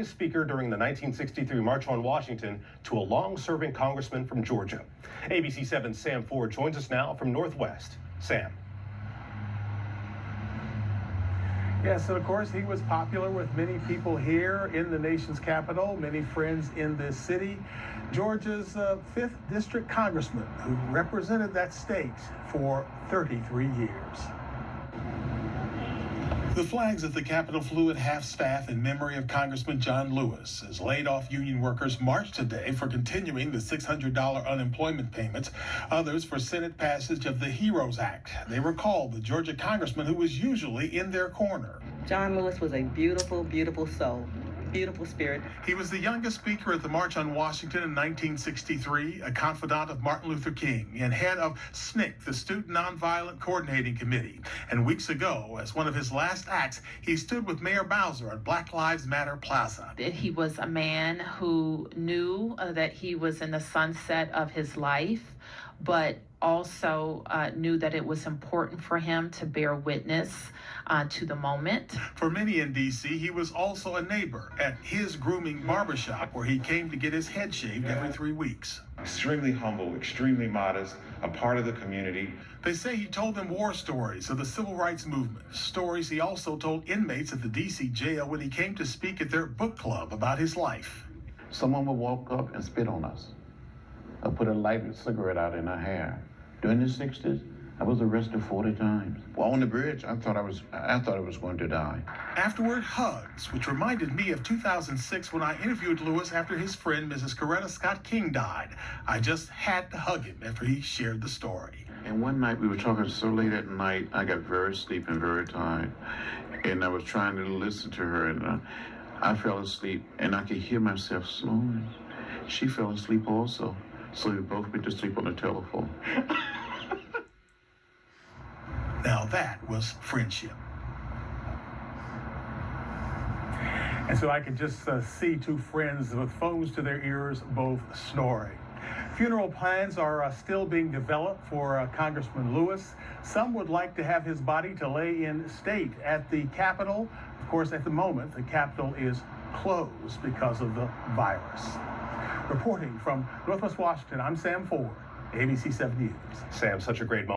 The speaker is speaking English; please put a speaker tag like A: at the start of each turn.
A: youngest speaker during the 1963 March on Washington to a long-serving congressman from Georgia. ABC 7's Sam Ford joins us now from Northwest. Sam.
B: Yes, and of course, he was popular with many people here in the nation's capital, many friends in this city. Georgia's 5th District Congressman who represented that state for 33 years.
C: The flags at the Capitol flew at half-staff in memory of Congressman John Lewis as laid-off union workers marched today for continuing the $600 unemployment payments, others for Senate passage of the HEROES Act. They recalled the Georgia congressman who was usually in their corner.
D: John Lewis was a beautiful, beautiful soul. Beautiful spirit.
C: He was the youngest speaker at the March on Washington in 1963, a confidant of Martin Luther King, and head of SNCC, the Student Nonviolent Coordinating Committee. And weeks ago, as one of his last acts, he stood with Mayor Bowser at Black Lives Matter Plaza.
E: He was a man who knew that he was in the sunset of his life, but also knew that it was important for him to bear witness to the moment.
C: For many in D.C., he was also a neighbor at his grooming barbershop where he came to get his head shaved every 3 weeks.
F: Extremely humble, extremely modest, a part of the community.
C: They say he told them war stories of the civil rights movement, stories he also told inmates at the D.C. jail when he came to speak at their book club about his life.
G: Someone would walk up and spit on us, or put a lighted cigarette out in our hair. During the 60s, I was arrested 40 times. Well, on the bridge, I thought I was going to die.
C: Afterward, hugs, which reminded me of 2006 when I interviewed Lewis after his friend, Mrs. Coretta Scott King, died. I just had to hug him after he shared the story.
G: And one night we were talking so late at night, I got very sleepy and very tired. And I was trying to listen to her, and I fell asleep, and I could hear myself snoring. She fell asleep also, so we both went to sleep on the telephone.
C: Now that was friendship.
B: And so I could just see two friends with phones to their ears, both snoring. Funeral plans are still being developed for Congressman Lewis. Some would like to have his body to lay in state at the Capitol. Of course, at the moment, the Capitol is closed because of the virus. Reporting from Northwest Washington, I'm Sam Ford, ABC 7 News.
A: Sam, such a great moment.